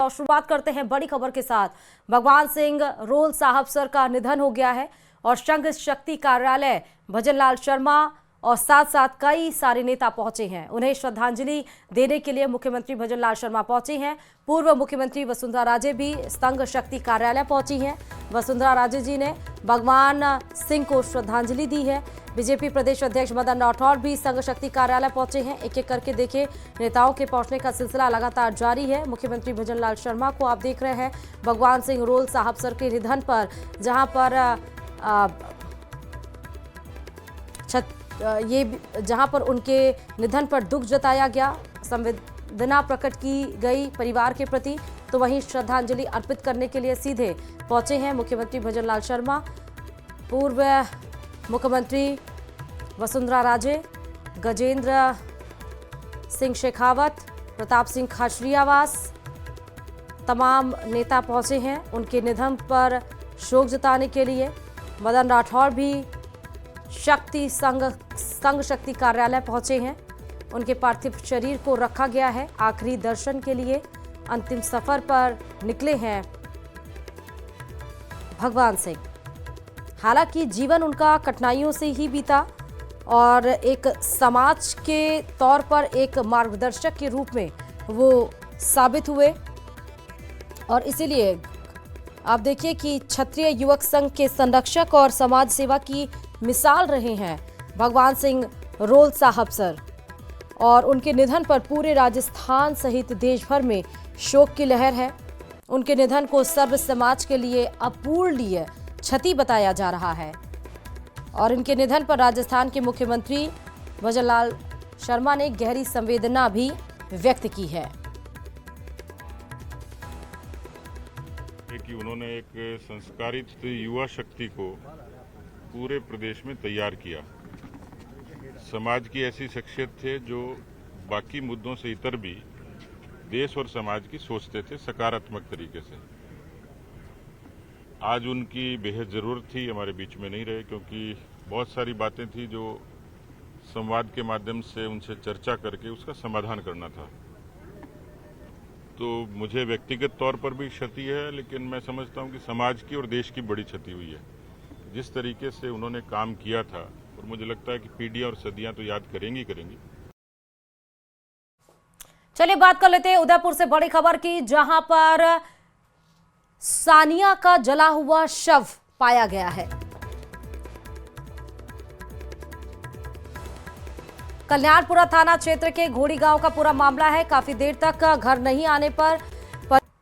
और शुरुआत करते हैं बड़ी खबर के साथ। भगवान सिंह रोल साहब सर का निधन हो गया है और संघ शक्ति कार्यालय भजनलाल शर्मा और साथ साथ कई सारे नेता पहुंचे हैं। उन्हें श्रद्धांजलि देने के लिए मुख्यमंत्री भजनलाल शर्मा पहुंचे हैं। पूर्व मुख्यमंत्री वसुंधरा राजे भी संघ शक्ति कार्यालय पहुंची हैं। वसुंधरा राजे जी ने भगवान सिंह को श्रद्धांजलि दी है। बीजेपी प्रदेश अध्यक्ष मदन राठौर भी संघ शक्ति कार्यालय पहुंचे हैं। एक एक करके देखिए, नेताओं के पहुंचने का सिलसिला लगातार जारी है। मुख्यमंत्री भजनलाल शर्मा को आप देख रहे हैं भगवान सिंह रोल साहब सर के निधन पर, जहां पर उनके निधन पर दुख जताया गया, संवेदना प्रकट की गई परिवार के प्रति, तो वहीं श्रद्धांजलि अर्पित करने के लिए सीधे पहुंचे हैं मुख्यमंत्री भजनलाल शर्मा, पूर्व मुख्यमंत्री वसुंधरा राजे, गजेंद्र सिंह शेखावत, प्रताप सिंह खाचरियावास, तमाम नेता पहुंचे हैं उनके निधन पर शोक जताने के लिए। मदन राठौर भी संघ शक्ति कार्यालय पहुंचे हैं। उनके पार्थिव शरीर को रखा गया है। आखिरी दर्शन के लिए अंतिम सफर पर निकले हैं भगवान सिंह। हालांकि जीवन उनका कठिनाइयों से ही बीता और एक समाज के तौर पर एक मार्गदर्शक के रूप में वो साबित हुए और इसीलिए आप देखिए कि क्षत्रिय युवक संघ के संरक्षक और समाज सेवा की मिसाल रहे हैं भगवान सिंह रोल साहब सर, और उनके निधन पर पूरे राजस्थान सहित देश भर में शोक की लहर है। उनके निधन को सर्व समाज के लिए अपूरणीय क्षति बताया जा रहा है और इनके निधन पर राजस्थान के मुख्यमंत्री भजनलाल शर्मा ने गहरी संवेदना भी व्यक्त की है। कि उन्होंने एक संस्कारित युवा शक्ति को पूरे प्रदेश में तैयार किया। समाज की ऐसी शख्सियत थे जो बाकी मुद्दों से इतर भी देश और समाज की सोचते थे सकारात्मक तरीके से। आज उनकी बेहद ज़रूरत थी, हमारे बीच में नहीं रहे क्योंकि बहुत सारी बातें थी जो संवाद के माध्यम से उनसे चर्चा करके उसका समाधान करना था। तो मुझे व्यक्तिगत तौर पर भी क्षति है, लेकिन मैं समझता हूं कि समाज की और देश की बड़ी क्षति हुई है। जिस तरीके से उन्होंने काम किया था, और मुझे लगता है कि पीढ़ियां और सदियां तो याद करेंगी। चलिए बात कर लेते हैं उदयपुर से बड़ी खबर की, जहां पर सानिया का जला हुआ शव पाया गया है। कल्याणपुरा थाना क्षेत्र के घोड़ी गांव का पूरा मामला है। काफी देर तक घर नहीं आने पर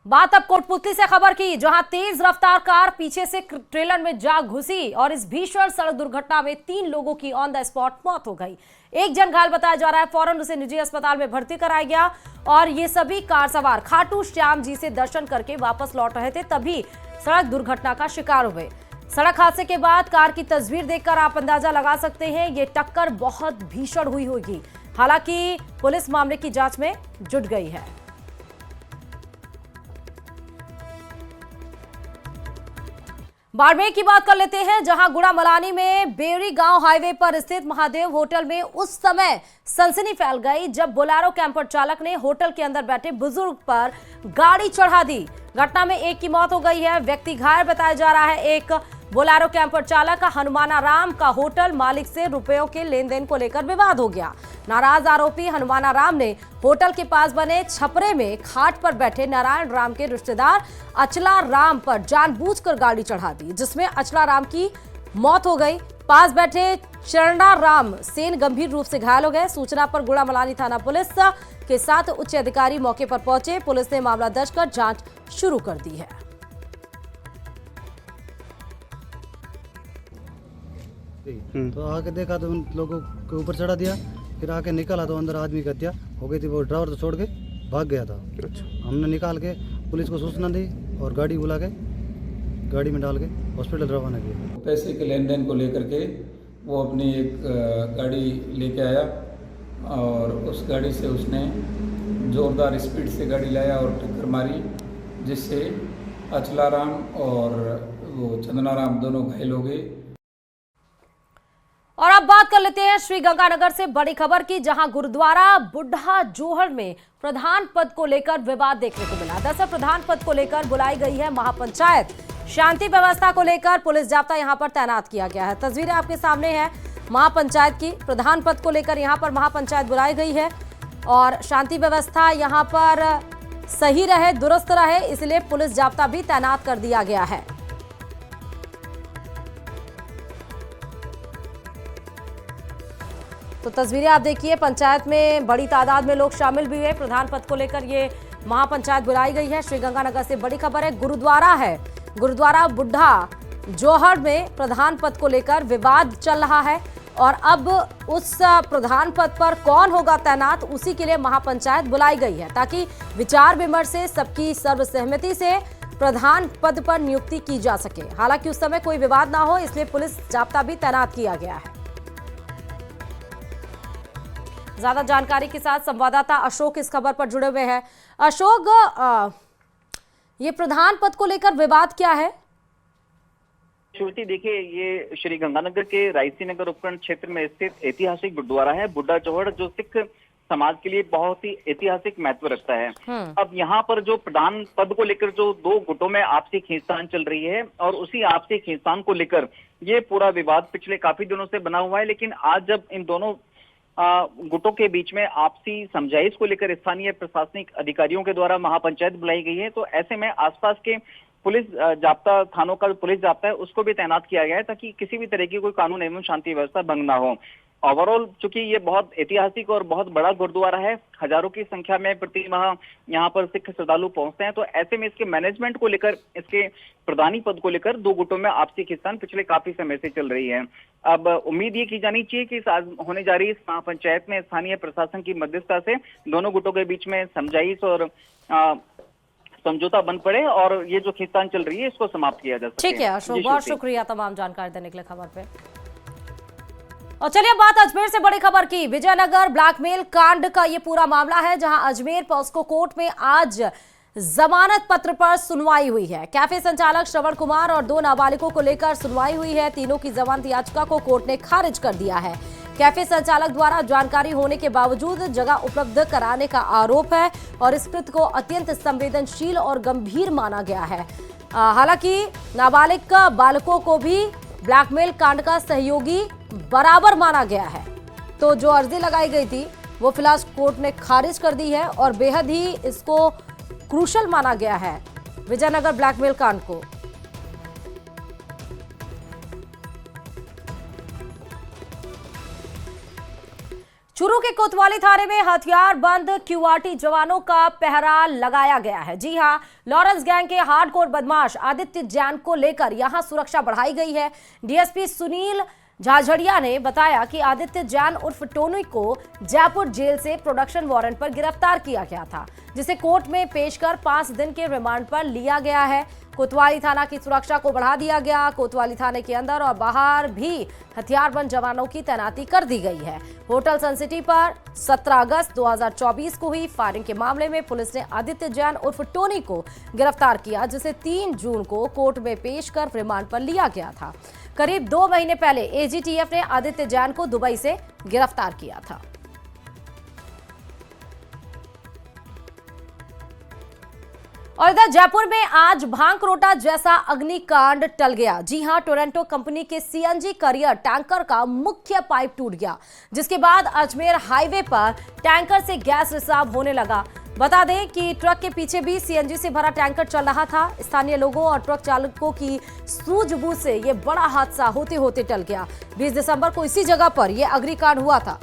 बात अब कोटपुतली से खबर की, जहां तेज रफ्तार कार पीछे से ट्रेलर में जा घुसी और इस भीषण सड़क दुर्घटना में 3 लोगों की ऑन द स्पॉट मौत हो गई। एक जन घायल बताया जा रहा है। फौरन उसे निजी अस्पताल में भर्ती कराया गया और ये सभी कार सवार खाटू श्याम जी से दर्शन करके वापस लौट रहे थे, तभी सड़क दुर्घटना का शिकार हुए। सड़क हादसे के बाद कार की तस्वीर देखकर आप अंदाजा लगा सकते हैं ये टक्कर बहुत भीषण हुई होगी। हालांकि पुलिस मामले की जांच में जुट गई है। बाड़मेर की बात कर लेते हैं, जहां गुड़ामलानी में बेरी गांव हाईवे पर स्थित महादेव होटल में उस समय सनसनी फैल गई जब बोलेरो कैंपर चालक ने होटल के अंदर बैठे बुजुर्ग पर गाड़ी चढ़ा दी। घटना में एक की मौत हो गई है, व्यक्ति घायल बताया जा रहा है। एक बोलेरो कैंपर चालक हनुमाना राम का होटल मालिक से रुपयों के लेन देन को लेकर विवाद हो गया। नाराज आरोपी हनुमाना राम ने होटल के पास बने छपरे में खाट पर बैठे नारायण राम के रिश्तेदार अचला राम पर जानबूझकर गाड़ी चढ़ा दी, जिसमें अचला राम की मौत हो गई। पास बैठे चरणा राम सेन गंभीर रूप से घायल हो गए। सूचना पर गुड़ामलानी थाना पुलिस के साथ उच्च अधिकारी मौके पर पहुंचे। पुलिस ने मामला दर्ज कर जांच शुरू कर दी है। तो आके देखा तो उन लोगों के ऊपर चढ़ा दिया, फिर आके निकाला तो अंदर आदमी की हत्या हो गई थी। वो ड्राइवर तो छोड़ के भाग गया था। अच्छा। हमने निकाल के पुलिस को सूचना दी और गाड़ी बुला के गाड़ी में डाल के हॉस्पिटल रवाना किया। पैसे के लेन देन को लेकर के वो अपनी एक गाड़ी लेके आया और उस गाड़ी से उसने ज़ोरदार स्पीड से गाड़ी लाया और टक्कर मारी, जिससे अचलाराम और वो चंदनाराम दोनों घायल हो गए। और अब बात कर लेते हैं श्रीगंगानगर से बड़ी खबर की, जहां गुरुद्वारा बुढ़ा जोहड़ में प्रधान पद को लेकर विवाद देखने को मिला। दरअसल प्रधान पद को लेकर बुलाई गई है महापंचायत। शांति व्यवस्था को लेकर पुलिस जाब्ता यहां पर तैनात किया गया है। तस्वीरें आपके सामने है महापंचायत की। प्रधान पद को लेकर यहां पर महापंचायत बुलाई गई है और शांति व्यवस्था यहां पर सही रहे, दुरुस्त रहे, इसलिए पुलिस जाब्ता भी तैनात कर दिया गया है। तो तस्वीरें आप देखिए, पंचायत में बड़ी तादाद में लोग शामिल भी हुए। प्रधान पद को लेकर ये महापंचायत बुलाई गई है। श्रीगंगानगर से बड़ी खबर है, गुरुद्वारा है, गुरुद्वारा बुढ़ा जोहड़ में प्रधान पद को लेकर विवाद चल रहा है और अब उस प्रधान पद पर कौन होगा तैनात, उसी के लिए महापंचायत बुलाई गई है ताकि विचार विमर्श से सबकी सर्वसहमति से प्रधान पद पर नियुक्ति की जा सके। हालांकि उस समय कोई विवाद ना हो, इसलिए पुलिस जाब्ता भी तैनात किया गया है। ज्यादा जानकारी के साथ संवाददाता अशोक इस खबर पर जुड़े हुए हैं। अशोक, ये प्रधान पद को लेकर विवाद क्या है? श्रुति, देखिए, ये श्री गंगानगर के रायसी नगर उपखंड क्षेत्र में स्थित ऐतिहासिक गुरुद्वारा है बुढ़ा जोहड़, जो सिख समाज के लिए बहुत ही ऐतिहासिक महत्व रखता है। अब यहाँ पर जो प्रधान पद को लेकर जो दो गुटों में आपसी खींचतान चल रही है और उसी आपसी खींचतान को लेकर ये पूरा विवाद पिछले काफी दिनों से बना हुआ है। लेकिन आज जब इन दोनों गुटों के बीच में आपसी समझाइश को लेकर स्थानीय प्रशासनिक अधिकारियों के द्वारा महापंचायत बुलाई गई है, तो ऐसे में आसपास के पुलिस जाब्ता, थानों का पुलिस जाब्ता है, उसको भी तैनात किया गया है ताकि किसी भी तरह की कोई कानून एवं शांति व्यवस्था भंग ना हो। ओवरऑल चूंकि ये बहुत ऐतिहासिक और बहुत बड़ा गुरुद्वारा है, हजारों की संख्या में प्रति माह यहाँ पर सिख श्रद्धालु पहुंचते हैं, तो ऐसे में इसके मैनेजमेंट को लेकर, इसके प्रधानी पद को लेकर दो गुटों में आपसी खींचतान पिछले काफी समय से चल रही है। अब उम्मीद ये की जानी चाहिए कि आज होने जा रही इस महापंचायत में स्थानीय प्रशासन की मध्यस्थता से दोनों गुटों के बीच में समझाइश और समझौता बन पड़े और ये जो खींचतान चल रही है इसको समाप्त किया जा सके। ठीक है अशोक, बहुत शुक्रिया तमाम जानकारी देने के लिए खबर पे। और चलिए बात अजमेर से बड़ी खबर की। विजयनगर ब्लैकमेल कांड का ये पूरा मामला है, जहां अजमेर पॉस्को कोर्ट में आज जमानत पत्र पर सुनवाई हुई है। कैफे संचालक श्रवण कुमार और दो नाबालिगों को लेकर सुनवाई हुई है। तीनों की जमानत याचिका को कोर्ट ने खारिज कर दिया है। कैफे संचालक द्वारा जानकारी होने के बावजूद जगह उपलब्ध कराने का आरोप है और इस कृत्य को अत्यंत संवेदनशील और गंभीर माना गया है। हालांकि नाबालिग बालकों को भी ब्लैकमेल कांड का सहयोगी बराबर माना गया है। तो जो अर्जी लगाई गई थी वो फिलहाल कोर्ट ने खारिज कर दी है और बेहद ही इसको क्रूशल माना गया है विजयनगर ब्लैकमेल कांड को। चूरू के कोतवाली थाने में हथियार बंद क्यूआरटी जवानों का पहरा लगाया गया है। जी हां, लॉरेंस गैंग के हार्डकोर बदमाश आदित्य जैन को लेकर यहां सुरक्षा बढ़ाई गई है। डीएसपी सुनील झाझड़िया ने बताया कि आदित्य जैन उर्फ टोनी को जयपुर जेल से प्रोडक्शन वारंट पर गिरफ्तार किया गया था, जिसे कोर्ट में पेश कर 5 दिन के रिमांड पर लिया गया है। कोतवाली थाना की सुरक्षा को बढ़ा दिया गया। कोतवाली थाने के अंदर और बाहर भी हथियारबंद जवानों की तैनाती कर दी गई है। होटल सन सिटी पर 17 अगस्त 2024 को हुई फायरिंग के मामले में पुलिस ने आदित्य जैन उर्फ टोनी को गिरफ्तार किया, जिसे 3 जून को कोर्ट में पेश कर रिमांड पर लिया गया था। करीब 2 महीने पहले एजीटीएफ ने आदित्य जैन को दुबई से गिरफ्तार किया था। और इधर जयपुर में आज भांकरोटा जैसा अग्निकांड टल गया। जी हां, टोरंटो कंपनी के सीएनजी करियर टैंकर का मुख्य पाइप टूट गया, जिसके बाद अजमेर हाईवे पर टैंकर से गैस रिसाव होने लगा। बता दें कि ट्रक के पीछे भी सीएनजी से भरा टैंकर चल रहा था। स्थानीय लोगों और ट्रक चालकों की सूझबूझ से यह बड़ा हादसा होते होते टल गया। 20 दिसंबर को इसी जगह पर यह अग्निकांड हुआ था।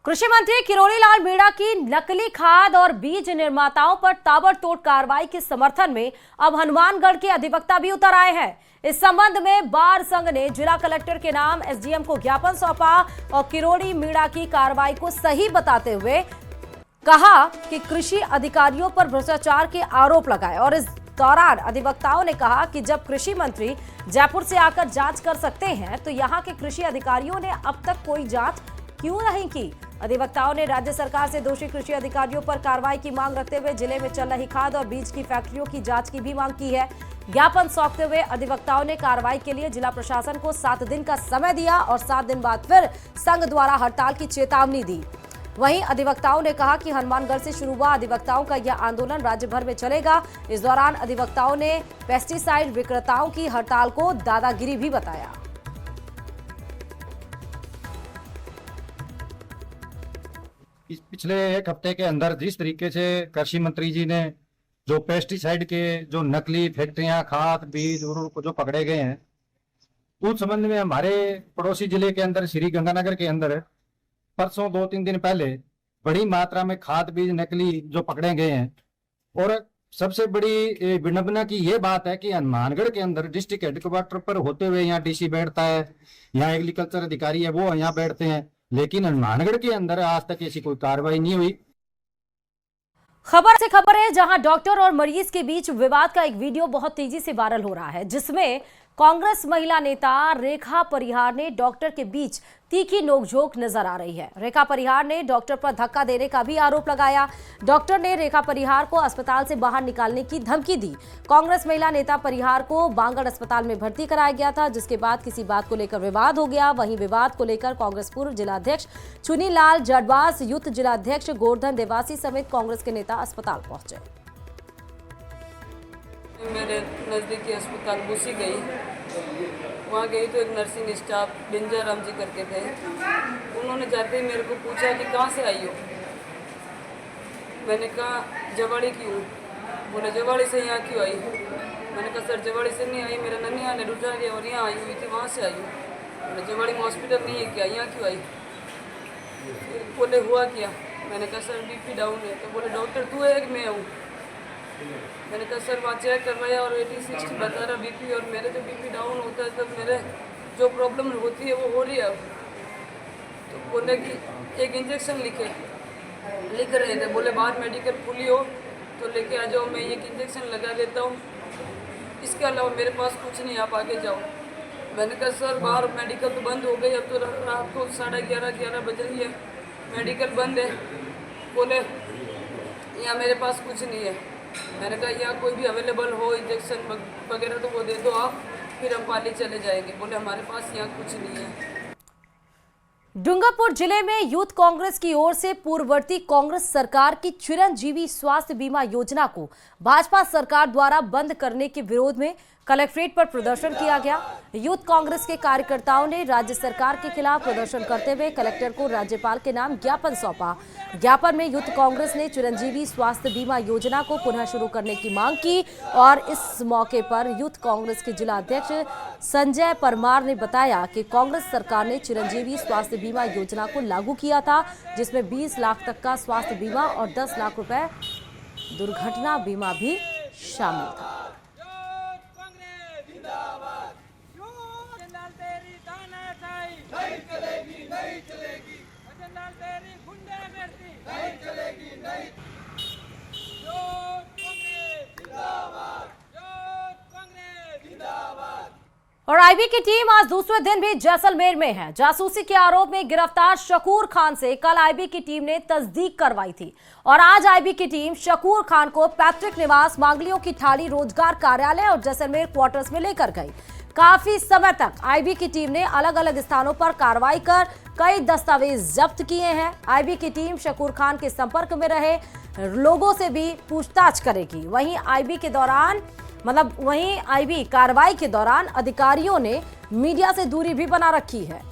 कृषि मंत्री किरोड़ी लाल मीणा की नकली खाद और बीज निर्माताओं पर ताबड़तोड़ कार्रवाई के समर्थन में अब हनुमानगढ़ के अधिवक्ता भी उतर आए हैं। इस संबंध में बार संघ ने जिला कलेक्टर के नाम एसडीएम को ज्ञापन सौंपा और किरोड़ी मीणा की कार्रवाई को सही बताते हुए कहा कि कृषि अधिकारियों पर भ्रष्टाचार के आरोप लगाए। और इस दौरान अधिवक्ताओं ने कहा कि जब कृषि मंत्री जयपुर से आकर जांच कर सकते हैं तो यहां के कृषि अधिकारियों ने अब तक कोई जांच क्यों नहीं की। अधिवक्ताओं ने राज्य सरकार से दोषी कृषि अधिकारियों पर कार्रवाई की मांग रखते हुए जिले में चल रही खाद और बीज की फैक्ट्रियों की जांच की भी मांग की है। ज्ञापन सौंपते हुए अधिवक्ताओं ने कार्रवाई के लिए जिला प्रशासन को 7 दिन का समय दिया और 7 दिन बाद फिर संघ द्वारा हड़ताल की चेतावनी दी। वहीं अधिवक्ताओं ने कहा कि हनुमानगढ़ से शुरू हुआ अधिवक्ताओं का यह आंदोलन राज्य भर में चलेगा। इस दौरान अधिवक्ताओं ने पेस्टिसाइड विक्रेताओं की हड़ताल को दादागिरी भी बताया। इस पिछले 1 हफ्ते के अंदर जिस तरीके से कृषि मंत्री जी ने जो पेस्टिसाइड के जो नकली फैक्ट्रियां, खाद, बीज को जो पकड़े गए हैं, उस संबंध में हमारे पड़ोसी जिले के अंदर श्री गंगानगर के अंदर परसों 2-3 दिन पहले बड़ी मात्रा में खाद बीज नकली जो पकड़े गए हैं। और सबसे बड़ी विडंबना की ये बात है कि हनुमानगढ़ के अंदर डिस्ट्रिक्ट हेडक्वार्टर पर होते हुए यहाँ डीसी बैठता है, यहाँ एग्रीकल्चर अधिकारी है वो यहाँ बैठते हैं, लेकिन हनुमानगढ़ के अंदर आज तक ऐसी कोई कार्रवाई नहीं हुई। खबर से खबर है जहां डॉक्टर और मरीज के बीच विवाद का एक वीडियो बहुत तेजी से वायरल हो रहा है, जिसमें कांग्रेस महिला नेता रेखा परिहार ने डॉक्टर के बीच तीखी नोकझोंक नजर आ रही है। रेखा परिहार ने डॉक्टर पर धक्का देने का भी आरोप लगाया। डॉक्टर ने रेखा परिहार को अस्पताल से बाहर निकालने की धमकी दी। कांग्रेस महिला नेता परिहार को बांगड़ अस्पताल में भर्ती कराया गया था, जिसके बाद किसी बात को लेकर विवाद हो गया। वहीं विवाद को लेकर कांग्रेस पूर्व जिलाध्यक्ष चुनीलाल जड़बास, यूथ जिलाध्यक्ष गोवर्धन देवासी समेत कांग्रेस के नेता अस्पताल पहुंचे। मेरे नज़दीकी अस्पताल घुसी गई, वहाँ गई तो एक नर्सिंग स्टाफ बिंजा राम जी करके थे। उन्होंने जाते ही मेरे को पूछा कि कहाँ से आई हो। मैंने कहा जवाड़ी की हूँ। बोले जवाड़ी से यहाँ क्यों आई? मैंने कहा सर जवाड़ी से नहीं आई, मेरा ननिहाल ने उठा दिया और यहाँ आई हुई थी, वहाँ से आई हूँ। बोले जवाड़ी में हॉस्पिटल नहीं है क्या, यहाँ क्यों आई? बोले हुआ क्या? मैंने कहा सर BP डाउन है। तो बोले डॉक्टर तू है कि मैं हूँ? मैंने कहा सर वहाँ चेक करवाया और 80-60 बता रहा BP, और मेरे जो BP डाउन होता है तब मेरे जो प्रॉब्लम होती है वो हो रही है अब। तो बोले कि एक इंजेक्शन लिख रहे थे। बोले बाहर मेडिकल खुली हो तो लेके आ जाओ, मैं एक इंजेक्शन लगा देता हूँ, इसके अलावा मेरे पास कुछ नहीं, आप आगे जाओ। मैंने कहा सर बाहर मेडिकल तो बंद हो गई, अब तो रात को 11:30 बज रही है, मेडिकल बंद है। बोले यहाँ मेरे पास कुछ नहीं है। मैंने कहा यहाँ कोई भी अवेलेबल हो इंजेक्शन वगैरह तो वो दे दो आप, फिर हम पाली चले जाएंगे। बोले हमारे पास यहाँ कुछ नहीं है। डूंगरपुर जिले में यूथ कांग्रेस की ओर से पूर्ववर्ती कांग्रेस सरकार की चिरंजीवी स्वास्थ्य बीमा योजना को भाजपा सरकार द्वारा बंद करने के विरोध में कलेक्ट्रेट पर प्रदर्शन किया गया। यूथ कांग्रेस के कार्यकर्ताओं ने राज्य सरकार के खिलाफ प्रदर्शन करते हुए कलेक्टर को राज्यपाल के नाम ज्ञापन सौंपा। ज्ञापन में यूथ कांग्रेस ने चिरंजीवी स्वास्थ्य बीमा योजना को पुनः शुरू करने की मांग की और इस मौके पर यूथ कांग्रेस के जिला अध्यक्ष संजय परमार ने बताया कि कांग्रेस सरकार ने चिरंजीवी स्वास्थ्य बीमा योजना को लागू किया था, जिसमें 20 लाख तक का स्वास्थ्य बीमा और 10 लाख रुपए दुर्घटना बीमा भी शामिल था। और आईबी की टीम आज दूसरे दिन भी जैसलमेर में है। जासूसी के आरोप में गिरफ्तार शकूर खान से कल आईबी की टीम ने तस्दीक करवाई थी और आज आईबी की टीम शकूर खान को पैतृक निवास मांगलियों की थाली रोजगार कार्यालय और जैसलमेर क्वार्टर्स में लेकर गई। काफी समय तक आईबी की टीम ने अलग अलग स्थानों पर कार्रवाई कर कई दस्तावेज जब्त किए हैं। आईबी की टीम शकूर खान के संपर्क में रहे लोगों से भी पूछताछ करेगी। वहीं आईबी कार्रवाई के दौरान अधिकारियों ने मीडिया से दूरी भी बना रखी है।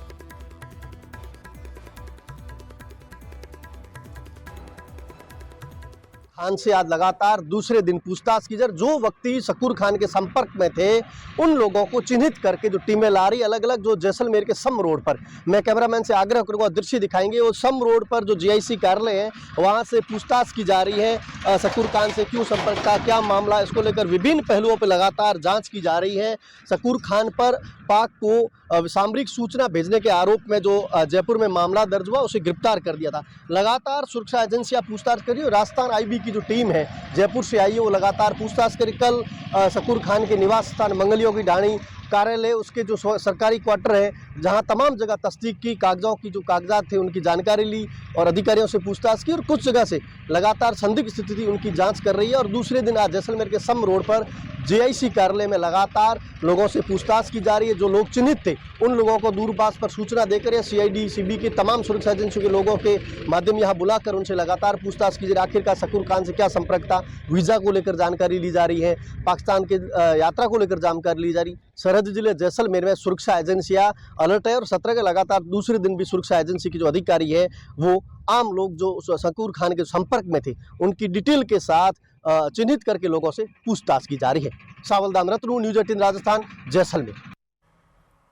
खान से आज लगातार दूसरे दिन पूछताछ की जा रही। जो व्यक्ति शकूर खान के संपर्क में थे उन लोगों को चिन्हित करके जो टीमें ला रही अलग अलग, जो जैसलमेर के सम रोड पर, मैं कैमरामैन से आग्रह करूंगा दृश्य दिखाएंगे। वो सम रोड पर जो GIC कार्यालय है वहां से पूछताछ की जा रही है। शकूर खान से क्यों संपर्क था, क्या मामला, इसको लेकर विभिन्न पहलुओं पर लगातार जाँच की जा रही है। शकूर खान पर पाक को सामरिक सूचना भेजने के आरोप में जो जयपुर में मामला दर्ज हुआ उसे गिरफ्तार कर दिया था। लगातार सुरक्षा एजेंसियां पूछताछ कर रही है। राजस्थान आईबी की जो टीम है जयपुर से आई है वो लगातार पूछताछ करी। कल शकूर खान के निवास स्थान मंगलियों की ढाणी कार्यालय, उसके जो सरकारी क्वार्टर है, जहां तमाम जगह तस्दीक की, कागजों की जो कागजात थे उनकी जानकारी ली और अधिकारियों से पूछताछ की, और कुछ जगह से लगातार संदिग्ध स्थिति थी उनकी जांच कर रही है। और दूसरे दिन आज जैसलमेर के सम रोड पर JIC कार्यालय में लगातार लोगों से पूछताछ की जा रही है। जो लोग चिन्हित थे उन लोगों को दूरभाष पर सूचना देकर या CID CB की तमाम सुरक्षा एजेंसियों के लोगों के माध्यम यहाँ बुलाकर उनसे लगातार पूछताछ की जा रही है। आखिरकार शकूर खान से क्या संपर्क था, वीजा को लेकर जानकारी ली जा रही है, पाकिस्तान के यात्रा को लेकर जानकारी ली जा रही। सरहद जिले जैसलमेर में सुरक्षा एजेंसियां अलर्ट है और 17 के लगातार दूसरे दिन भी सुरक्षा एजेंसी की जो अधिकारी है वो आम लोग जो शकूर खान के संपर्क में थे उनकी डिटेल के साथ चिन्हित करके लोगों से पूछताछ की जा रही है। सावलदान रत्नू, न्यूज़ 18 राजस्थान, जैसलमेर।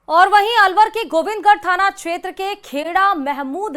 और वहीं अलवर के गोविंदगढ़ थाना क्षेत्र के खेड़ा महमूद